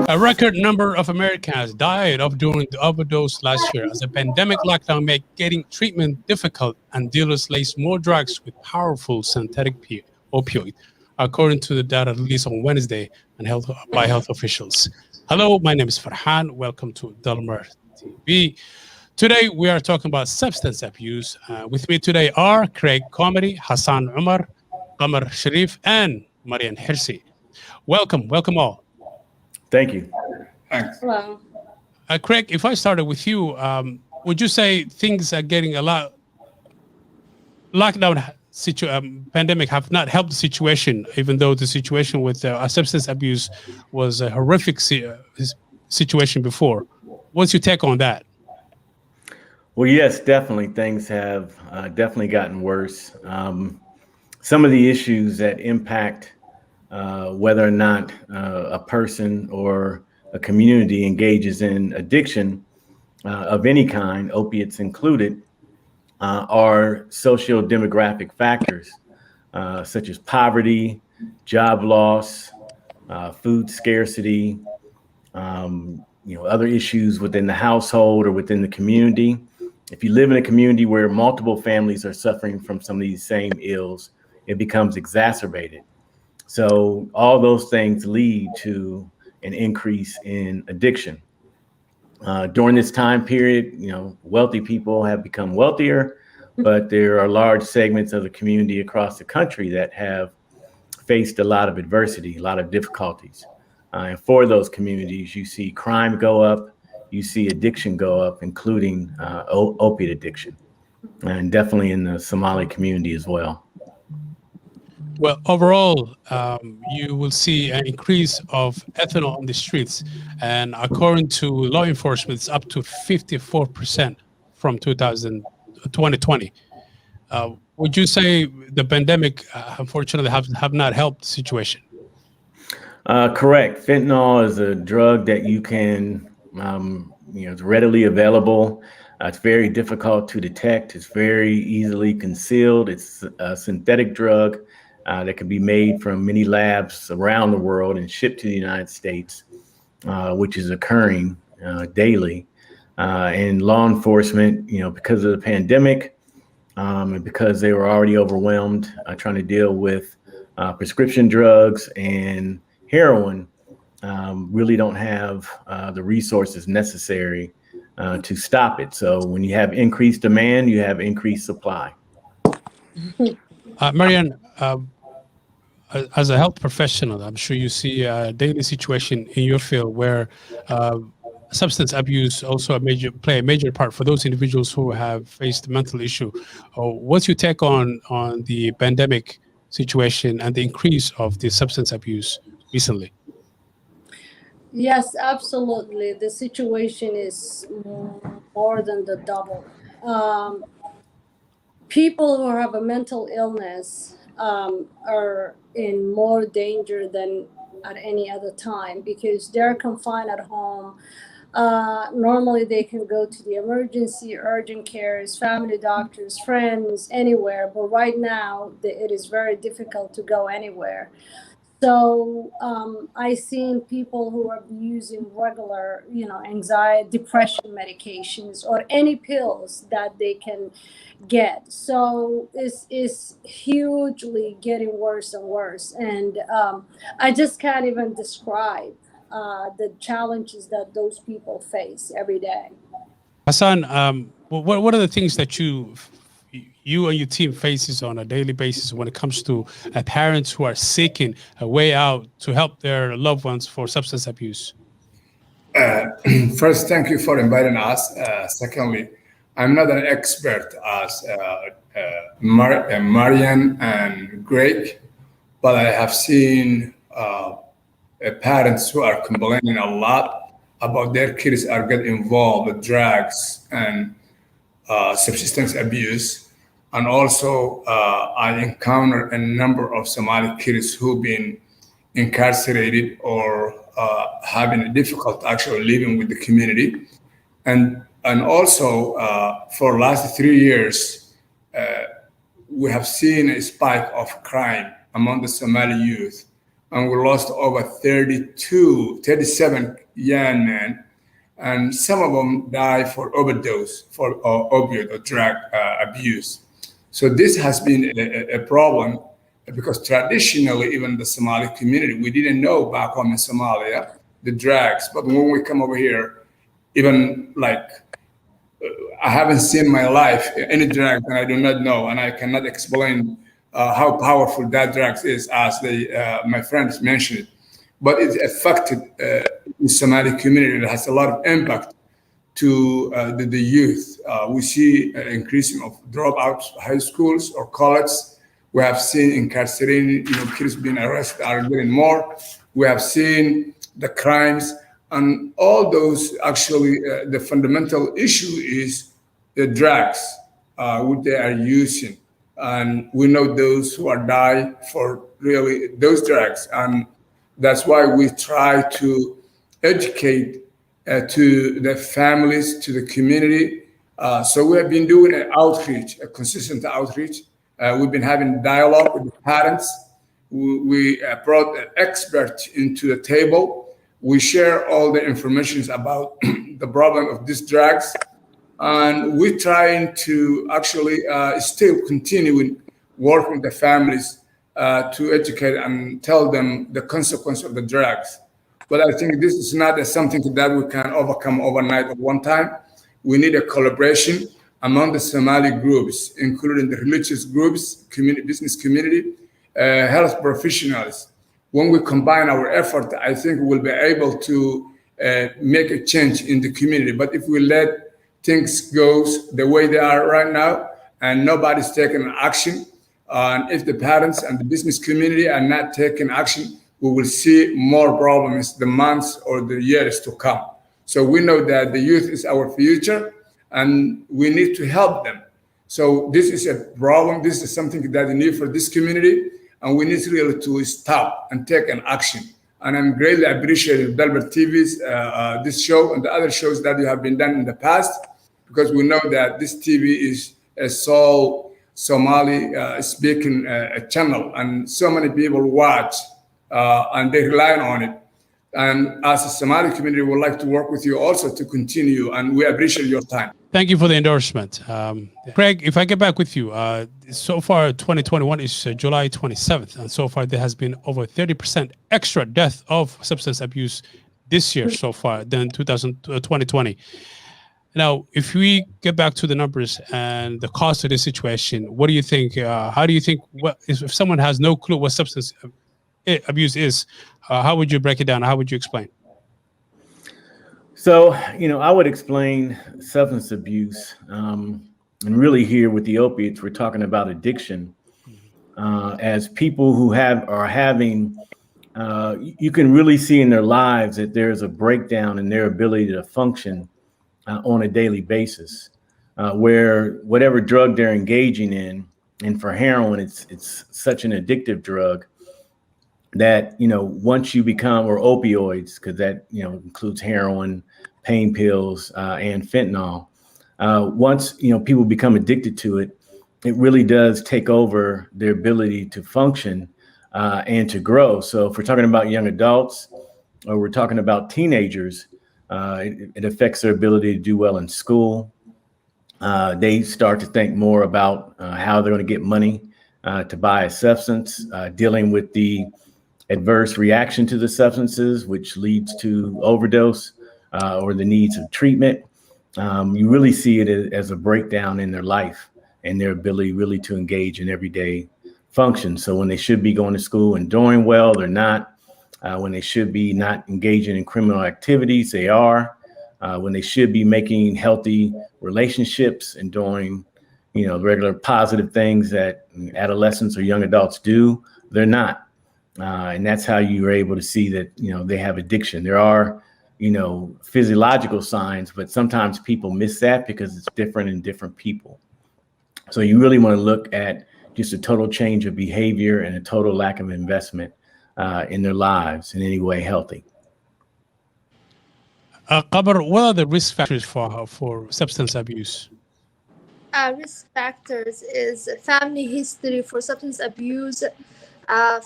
A record number of Americans died of during the overdose last year as the pandemic lockdown made getting treatment difficult and dealers laced more drugs with powerful synthetic opioid, according to the data released on Wednesday and held by health officials. Hello, my name is Farhan. Welcome to Delmer TV. Today we are talking about substance abuse. With me today are Craig Comedy, Hassan Umar, Qamar Sharif, and Marian Hirsi. Welcome all. Thank you. Thanks. Hello. Craig, if I started with you, would you say things are getting a lot, pandemic have not helped the situation, even though the situation with substance abuse was a horrific situation before? What's your take on that? Well, yes, definitely. Things have definitely gotten worse. Some of the issues that impact whether or not a person or a community engages in addiction of any kind, opiates included, are socio-demographic factors such as poverty, job loss, food scarcity, other issues within the household or within the community. If you live in a community where multiple families are suffering from some of these same ills, it becomes exacerbated. So all those things lead to an increase in addiction. During this time period, wealthy people have become wealthier, but there are large segments of the community across the country that have faced a lot of adversity, a lot of difficulties. And for those communities, you see crime go up, you see addiction go up, including opiate addiction, and definitely in the Somali community as well. Well, overall, you will see an increase of ethanol on the streets. And according to law enforcement, it's up to 54% from 2020. Would you say the pandemic, unfortunately, have not helped the situation? Correct. Fentanyl is a drug that you can, it's readily available. It's very difficult to detect. It's very easily concealed. It's a synthetic drug that can be made from many labs around the world and shipped to the United States, which is occurring daily. And law enforcement, because of the pandemic and because they were already overwhelmed trying to deal with prescription drugs and heroin, really don't have the resources necessary to stop it. So when you have increased demand, you have increased supply. Marian, as a health professional, I'm sure you see a daily situation in your field where substance abuse also play a major part for those individuals who have faced mental issue. What's your take on the pandemic situation and the increase of the substance abuse recently? Yes, absolutely. The situation is more than the double. People who have a mental illness are in more danger than at any other time because they're confined at home. Normally they can go to the emergency, urgent cares, family doctors, friends, anywhere. But right now it is very difficult to go anywhere. So I've seen people who are using regular, anxiety, depression medications or any pills that they can get. So it's hugely getting worse and worse. And I just can't even describe the challenges that those people face every day. Hassan, what are the things that you and your team faces on a daily basis when it comes to parents who are seeking a way out to help their loved ones for substance abuse? First, thank you for inviting us. Secondly, I'm not an expert as Marian and Greg, but I have seen parents who are complaining a lot about their kids are getting involved with drugs and substance abuse. And also, I encounter a number of Somali kids who've been incarcerated or having a difficult actually living with the community. And also, for last 3 years, we have seen a spike of crime among the Somali youth. And we lost over 37 young men, and some of them died for overdose, for opioid or drug abuse. So this has been a problem because traditionally, even the Somali community, we didn't know back home in Somalia the drugs. But when we come over here, even like I haven't seen in my life any drug that I do not know, and I cannot explain how powerful that drug is, as my friends mentioned. But it affected the Somali community. It has a lot of impact to the youth. We see an increasing of dropouts, high schools or college. We have seen incarcerated, kids being arrested are getting more. We have seen the crimes, and all those actually, the fundamental issue is the drugs which they are using. And we know those who are dying for really those drugs. And that's why we try to educate to the families, to the community. So we have been doing an outreach, a consistent outreach. We've been having dialogue with the parents. We brought an expert into the table. We share all the information about the problem of these drugs. And we're trying to actually still continuing working with the families to educate and tell them the consequence of the drugs. But I think this is not something that we can overcome overnight at one time. We need a collaboration among the Somali groups, including the religious groups, community, business community, health professionals. When we combine our effort, I think we'll be able to make a change in the community. But if we let things go the way they are right now and nobody's taking action, and if the parents and the business community are not taking action, we will see more problems the months or the years to come. So we know that the youth is our future and we need to help them. So this is a problem. This is something that we need for this community, and we need really to stop and take an action. And I'm greatly appreciative Delbert TV's this show and the other shows that you have been done in the past, because we know that this TV is a sole Somali speaking channel, and so many people watch and they rely on it. And as a Somali community, we would like to work with you also to continue, and we appreciate your time. Thank you for the endorsement. Craig, if I get back with you, so far 2021 is July 27th, and so far there has been over 30% extra death of substance abuse this year so far than 2020. Now, if we get back to the numbers and the cost of this situation, what do you think? How do you think, if someone has no clue what substance abuse is, how would you break it down? How would you explain? So, I would explain substance abuse, and really here with the opiates, we're talking about addiction. As people who are having, you can really see in their lives that there's a breakdown in their ability to function on a daily basis, where whatever drug they're engaging in, and for heroin, it's such an addictive drug that, once you become, or opioids, because that, includes heroin, pain pills, and fentanyl. Once, people become addicted to it, it really does take over their ability to function and to grow. So if we're talking about young adults, or we're talking about teenagers, it affects their ability to do well in school. They start to think more about how they're going to get money to buy a substance, dealing with the adverse reaction to the substances, which leads to overdose or the needs of treatment. You really see it as a breakdown in their life and their ability really to engage in everyday function. So when they should be going to school and doing well, they're not. When they should be not engaging in criminal activities, they are. When they should be making healthy relationships and doing, regular positive things that adolescents or young adults do, they're not. And that's how you're able to see that, they have addiction. There are, physiological signs, but sometimes people miss that because it's different in different people. So you really want to look at just a total change of behavior and a total lack of investment in their lives in any way healthy. Qabar, what are the risk factors for substance abuse? Risk factors is family history for substance abuse, uh,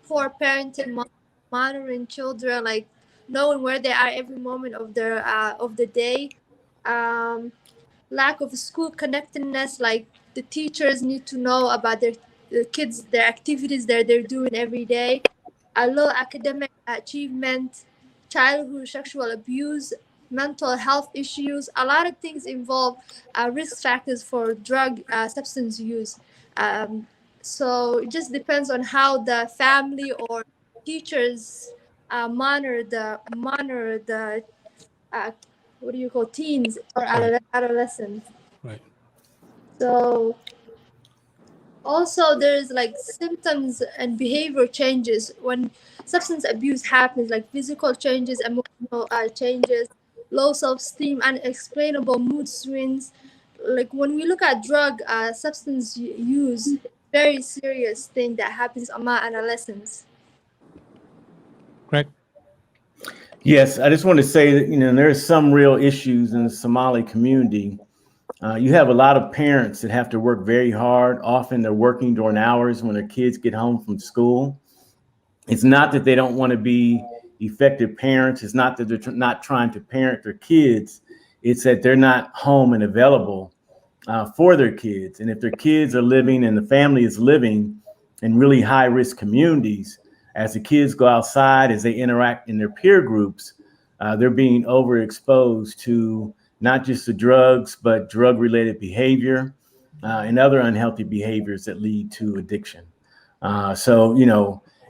poor parenting, monitoring children, like knowing where they are every moment of the day, um, lack of school connectedness, like the teachers need to know about the kids, their activities that they're doing every day, a low academic achievement, childhood sexual abuse, mental health issues. A lot of things involve risk factors for drug substance use. Um, so it just depends on how the family or teachers monitor the uh, what do you call teens or adolescents. Right. So also there's like symptoms and behavior changes when substance abuse happens, like physical changes, emotional changes, low self-esteem, unexplainable mood swings. Like when we look at drug substance use, very serious thing that happens among adolescents. Greg? Yes, I just want to say that, there's some real issues in the Somali community. You have a lot of parents that have to work very hard. Often they're working during hours when their kids get home from school. It's not that they don't want to be effective parents. It's not that they're not trying to parent their kids. It's that they're not home and available for their kids. And if their kids are living and the family is living in really high risk communities, as the kids go outside, as they interact in their peer groups, they're being overexposed to not just the drugs, but drug related behavior and other unhealthy behaviors that lead to addiction.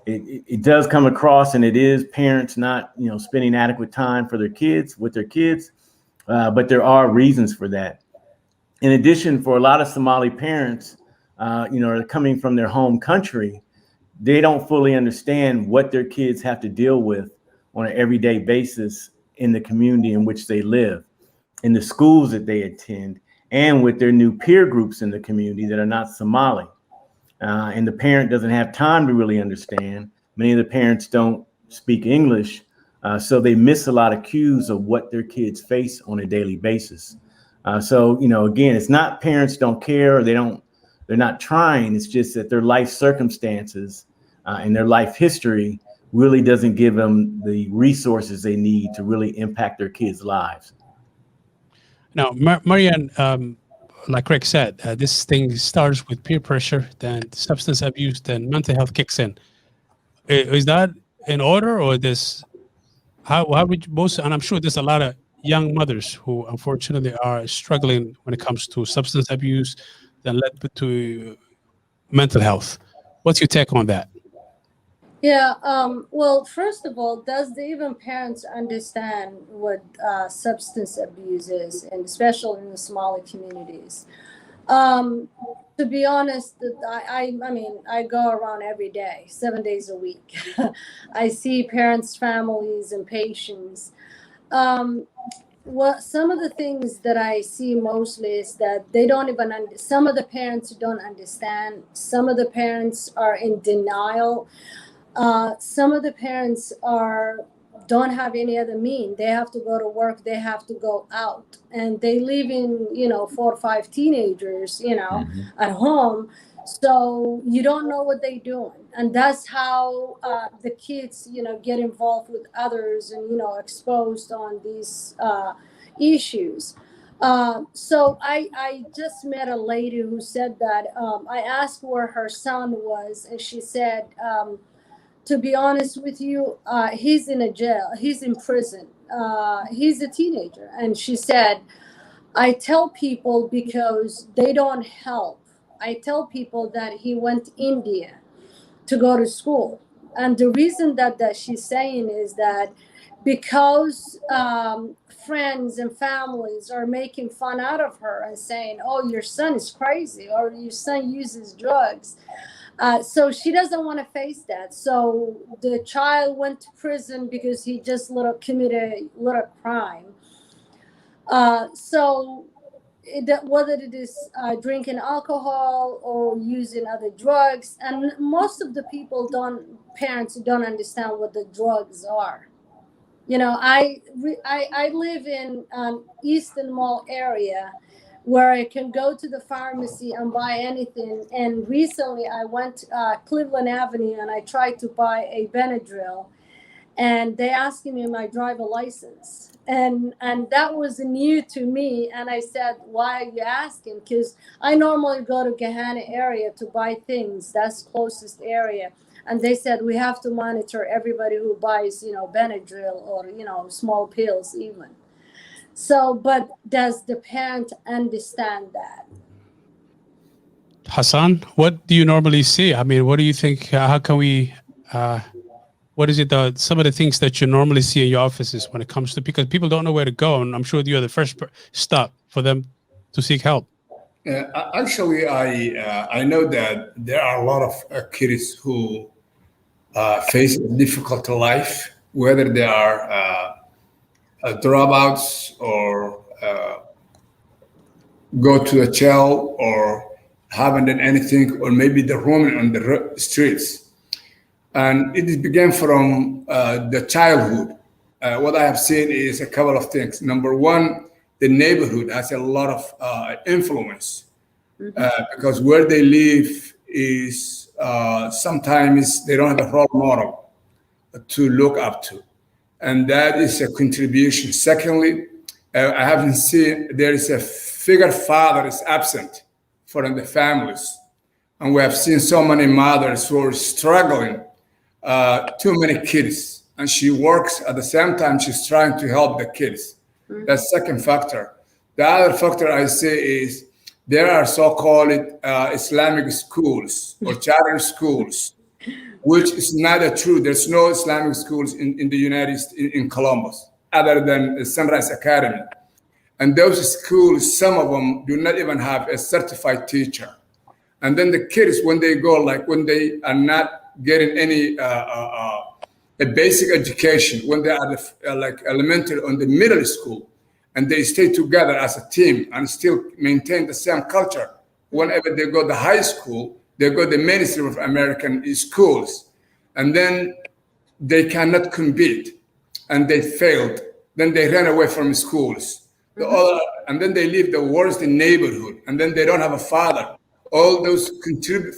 It does come across, and it is parents not, spending adequate time for their kids with their kids. But there are reasons for that. In addition, for a lot of Somali parents, are coming from their home country, they don't fully understand what their kids have to deal with on an everyday basis in the community in which they live, in the schools that they attend, and with their new peer groups in the community that are not Somali. And the parent doesn't have time to really understand. Many of the parents don't speak English, so they miss a lot of cues of what their kids face on a daily basis. Again, it's not parents don't care or they're not trying. It's just that their life circumstances and their life history really doesn't give them the resources they need to really impact their kids' lives. Now, Marianne, like Greg said, this thing starts with peer pressure, then substance abuse, then mental health kicks in. Is that in order, or this? How would you most? And I'm sure there's a lot of young mothers who unfortunately are struggling when it comes to substance abuse, then led to mental health. What's your take on that? Yeah, well, first of all, does the even parents understand what substance abuse is, and especially in the Somali communities? To be honest, I mean, I go around every day, 7 days a week. I see parents, families, and patients. Some of the things that I see mostly is that they don't even, some of the parents don't understand. Some of the parents are in denial. Some of the parents don't have any other mean. They have to go to work. They have to go out, and they live in 4 or 5 teenagers at home. So you don't know what they're doing, and that's how the kids get involved with others and exposed on these issues. So I just met a lady who said that I asked where her son was, and she said, to be honest with you, he's in a jail. He's in prison. He's a teenager. And she said, I tell people because they don't help. I tell people that he went to India to go to school. And the reason that she's saying is that because friends and families are making fun out of her and saying, oh, your son is crazy, or your son uses drugs. So she doesn't want to face that. So the child went to prison because he just committed a little crime. So whether it is drinking alcohol or using other drugs. And most of the parents don't understand what the drugs are. You know, I live in an Eastern Mall area where I can go to the pharmacy and buy anything. And recently I went Cleveland Avenue and I tried to buy a Benadryl, and they asked me my driver license, and that was new to me. And I said, why are you asking? Because I normally go to Gahanna area to buy things. That's closest area. And they said, we have to monitor everybody who buys, you know, Benadryl or, you know, small pills even. So, but does the parent understand that? Hassan, what do you normally see? I mean, what do you think? How can we? What is it? Some of the things that you normally see in your offices when it comes to, because people don't know where to go, and I'm sure you're the first stop for them to seek help. Actually, I know that there are a lot of kids who face a difficult life, whether they are dropouts or go to a jail or haven't done anything, or maybe they're roaming on the streets. And it began from the childhood. What I have seen is a couple of things. Number one, the neighborhood has a lot of influence because where they live is sometimes they don't have a role model to look up to. And that is a contribution. Secondly, I haven't seen, there is a figure father is absent from the families. And we have seen so many mothers who are struggling, too many kids. And she works at the same time, she's trying to help the kids. That's second factor. The other factor I say is there are so-called Islamic schools or charter schools, which is not true. There's no Islamic schools in the United States, in Columbus, other than the Sunrise Academy. And those schools, some of them do not even have a certified teacher. And then the kids, when they go, like when they are not getting any a basic education, when they are like elementary or the middle school, and they stay together as a team and still maintain the same culture. Whenever they go to high school, they go to the mainstream of American schools, and then they cannot compete, and they failed. Then they ran away from schools. And then they live the worst in neighborhood, and then they don't have a father. All those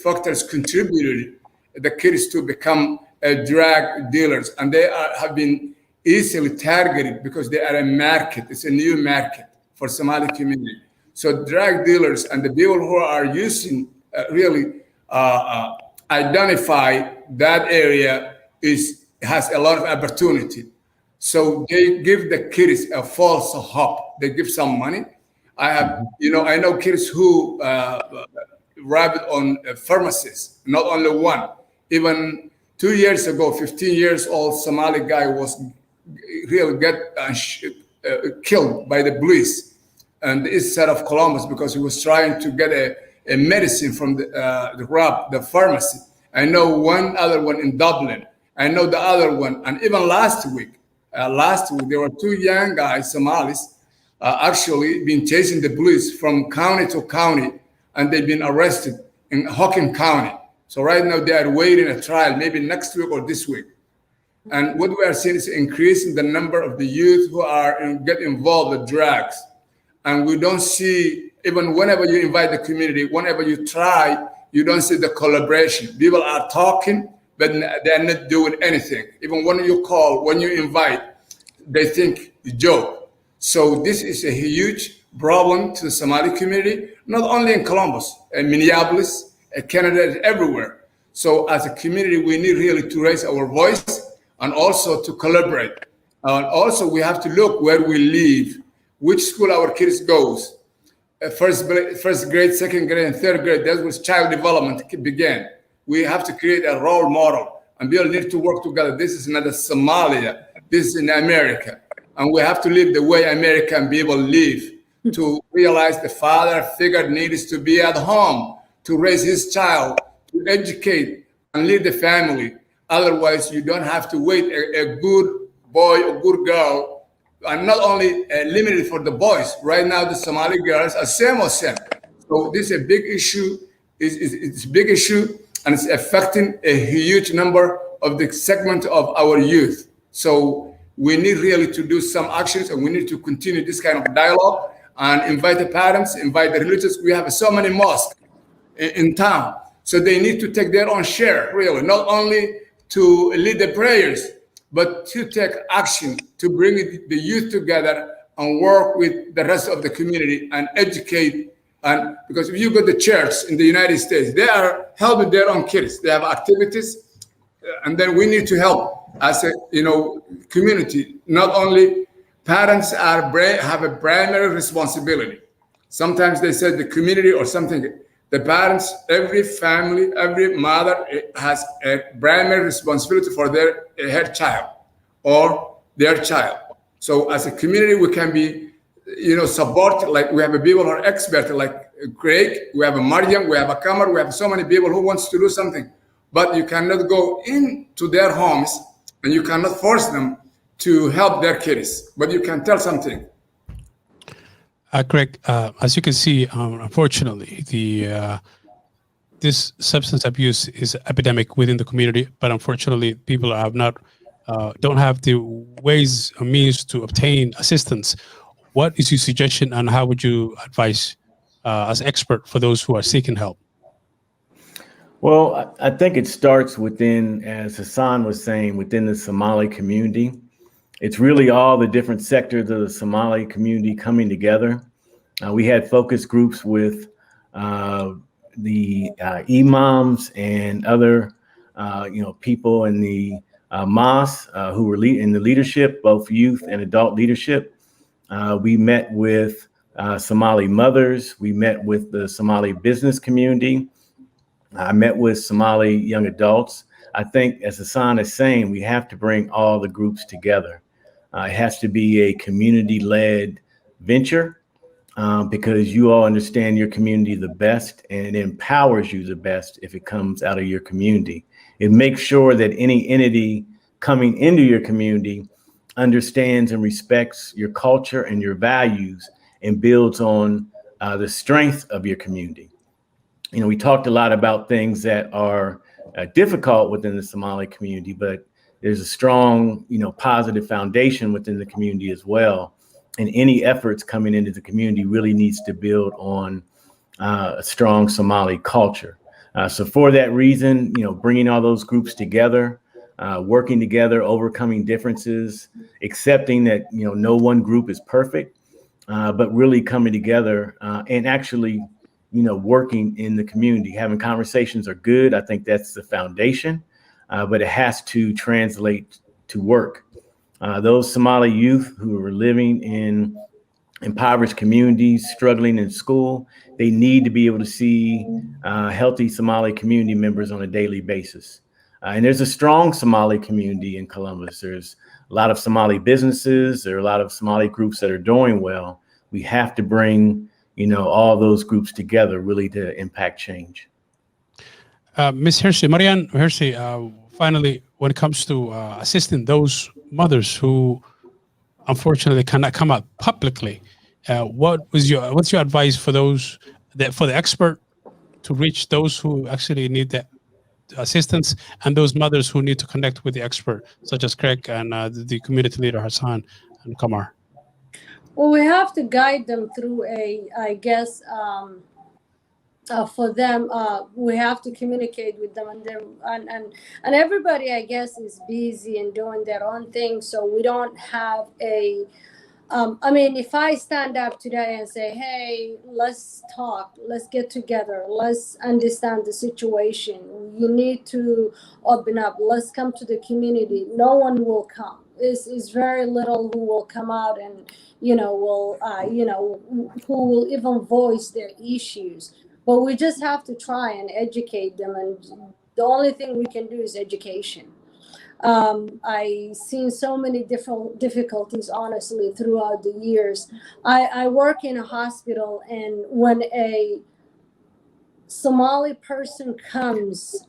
factors contributed the kids to become drug dealers, and they have been easily targeted because they are a market. It's a new market for Somali community. So drug dealers and the people who are using really identify that area has a lot of opportunity. So they give the kids a false hope. They give some money. I know kids who robbed on pharmacies, not only one. Even 2 years ago, 15 years old Somali guy was really killed by the police and the east side of Columbus because he was trying to get a medicine from the pharmacy. I know one other one in Dublin. I know the other one, and even last week there were two young guys, Somalis, actually been chasing the police from county to county, and they've been arrested in Hocking County. So right now they are waiting a trial, maybe next week or this week. And what we are seeing is increasing the number of the youth who get involved with drugs. And we don't see, even whenever you invite the community, whenever you try, you don't see the collaboration. People are talking, but they're not doing anything. Even when you call, when you invite, they think it's a joke. So this is a huge problem to the Somali community, not only in Columbus, in Minneapolis, Canada, everywhere. So as a community, we need really to raise our voice and also to collaborate. And also we have to look where we live, which school our kids goes. First grade, second grade, and third grade, that's where child development began. We have to create a role model, and we all need to work together. This is not a Somalia, this is in America. And we have to live the way American people live, to realize the father figure needs to be at home to raise his child, to educate and lead the family. Otherwise, you don't have to wait a good boy or good girl and not only limited for the boys. Right now, the Somali girls are same or same. So this is a big issue. It's a big issue, and it's affecting a huge number of the segment of our youth. So we need really to do some actions, and we need to continue this kind of dialogue and invite the parents, invite the religious. We have so many mosques in town, so they need to take their own share, really, not only to lead the prayers, but to take action to bring the youth together and work with the rest of the community and educate. And because if you go to church in the United States, they are helping their own kids. They have activities, and then we need to help as a community. Not only parents have a primary responsibility. Sometimes they say the community or something. The parents, every family, every mother has a primary responsibility for her child or their child. So as a community, we can be, support. Like we have a people who are expert, like Craig. We have a Mariam. We have a Kamar. We have so many people who wants to do something, but you cannot go into their homes and you cannot force them to help their kids. But you can tell something. Craig, as you can see, unfortunately, this substance abuse is epidemic within the community, but unfortunately, people don't have the ways or means to obtain assistance. What is your suggestion, and how would you advise as expert for those who are seeking help? Well, I think it starts within, as Hassan was saying, within the Somali community. It's really all the different sectors of the Somali community coming together. We had focus groups with the imams and other, people in the mosque who were in the leadership, both youth and adult leadership. We met with Somali mothers. We met with the Somali business community. I met with Somali young adults. I think, as Hassan is saying, we have to bring all the groups together. It has to be a community-led venture because you all understand your community the best, and it empowers you the best if it comes out of your community. It makes sure that any entity coming into your community understands and respects your culture and your values and builds on the strength of your community. We talked a lot about things that are difficult within the Somali community, but there's a strong, positive foundation within the community as well. And any efforts coming into the community really needs to build on a strong Somali culture. So for that reason, bringing all those groups together, working together, overcoming differences, accepting that, no one group is perfect, but really coming together and actually, working in the community. Having conversations are good. I think that's the foundation. But it has to translate to work. Those Somali youth who are living in impoverished communities, struggling in school, they need to be able to see healthy Somali community members on a daily basis. And there's a strong Somali community in Columbus. There's a lot of Somali businesses. There are a lot of Somali groups that are doing well. We have to bring, all those groups together really to impact change. Ms. Hershey, Marianne Hershey, finally, when it comes to assisting those mothers who unfortunately cannot come out publicly, what's your advice for for the expert to reach those who actually need the assistance and those mothers who need to connect with the expert, such as Craig and the community leader Hassan and Kamar? Well, we have to guide them through for them, we have to communicate with them, and everybody, I guess, is busy and doing their own thing. So we don't have if I stand up today and say, hey, let's talk, let's get together, let's understand the situation, you need to open up, let's come to the community, no one will come. Is very little who will come out and, who will even voice their issues. But we just have to try and educate them, and the only thing we can do is education. I've seen so many different difficulties, honestly, throughout the years. I work in a hospital, and when a Somali person comes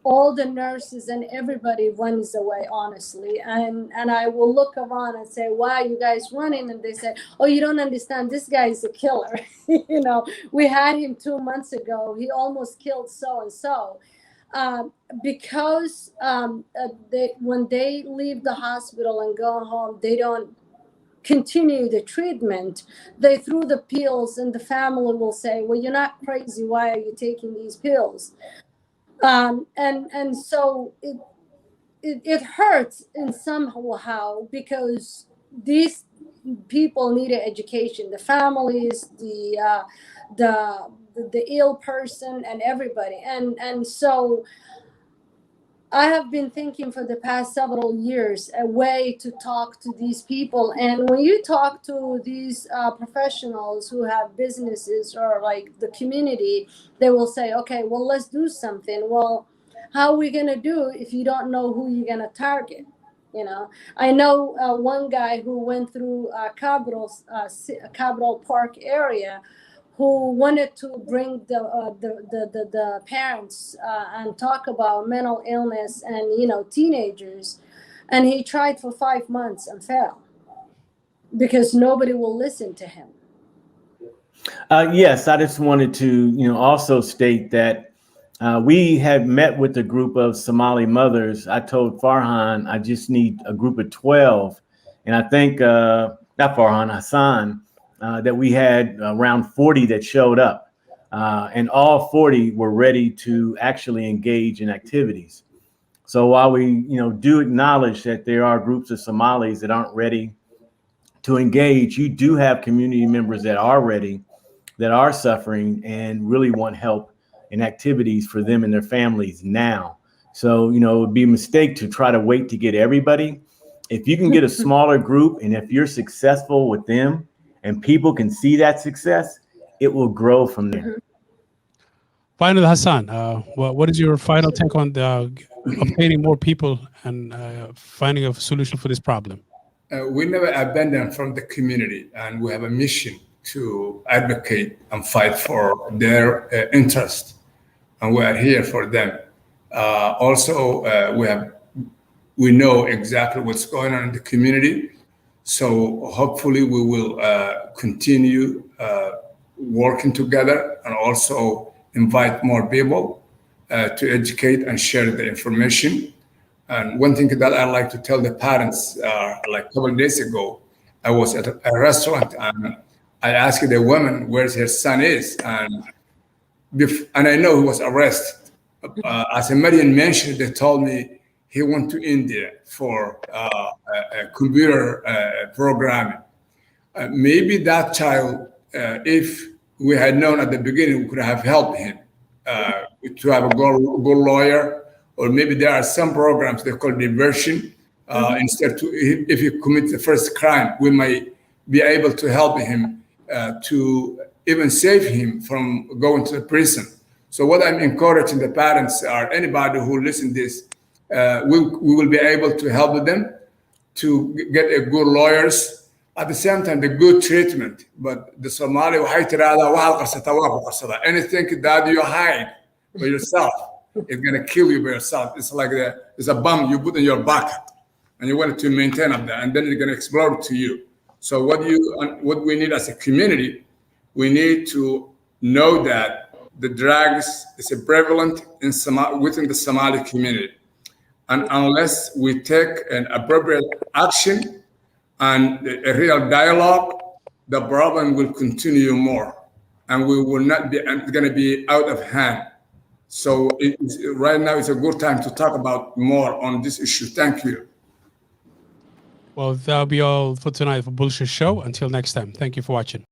all the nurses and everybody runs away, honestly. And I will look around and say, why are you guys running? And they say, oh, you don't understand, this guy is a killer. We had him 2 months ago, he almost killed so and so. Because when they leave the hospital and go home, they don't continue the treatment. They threw the pills, and the family will say, well, you're not crazy, why are you taking these pills? And so it hurts in somehow, because these people need education, the families, the ill person, and everybody. And so I have been thinking for the past several years a way to talk to these people. And when you talk to these professionals who have businesses or like the community, they will say, okay, well, let's do something. Well, how are we going to do if you don't know who you're going to target? I know one guy who went through Capitol Park area, who wanted to bring the parents and talk about mental illness and teenagers, and he tried for 5 months and failed because nobody will listen to him. Yes, I just wanted to also state that we had met with a group of Somali mothers. I told Farhan I just need a group of 12, and I think not Farhan, Hassan. That we had around 40 that showed up, and all 40 were ready to actually engage in activities. So while we, do acknowledge that there are groups of Somalis that aren't ready to engage, you do have community members that are ready, that are suffering, and really want help in activities for them and their families now. So, it would be a mistake to try to wait to get everybody. If you can get a smaller group, and if you're successful with them, and people can see that success, it will grow from there. Finally, Hassan, what is your final take on obtaining more people and finding a solution for this problem? We never abandon from the community, and we have a mission to advocate and fight for their interest, and we are here for them. Also, we know exactly what's going on in the community. So hopefully we will continue working together, and also invite more people to educate and share the information. And one thing that I like to tell the parents, like a couple of days ago, I was at a restaurant and I asked the woman where her son is, and I know he was arrested. As a Marian mentioned, they told me he went to India for computer programming. Maybe that child, if we had known at the beginning, we could have helped him to have a good lawyer, or maybe there are some programs they call diversion. Instead, if he commits the first crime, we might be able to help him to even save him from going to the prison. So what I'm encouraging the parents or anybody who listen to this, we will be able to help them to get a good lawyers, at the same time the good treatment. But the Somali anything that you hide by yourself, it's gonna kill you by yourself. It's like it's a bomb you put in your bucket and you want to maintain up there, and then it's gonna explode to you. So what we need as a community, we need to know that the drugs is prevalent within the Somali community. And unless we take an appropriate action and a real dialogue, the problem will continue more, and we will not be, and it's going to be out of hand. So right now it's a good time to talk about more on this issue. Thank you. Well, that'll be all for tonight for Bullshit Show. Until next time, thank you for watching.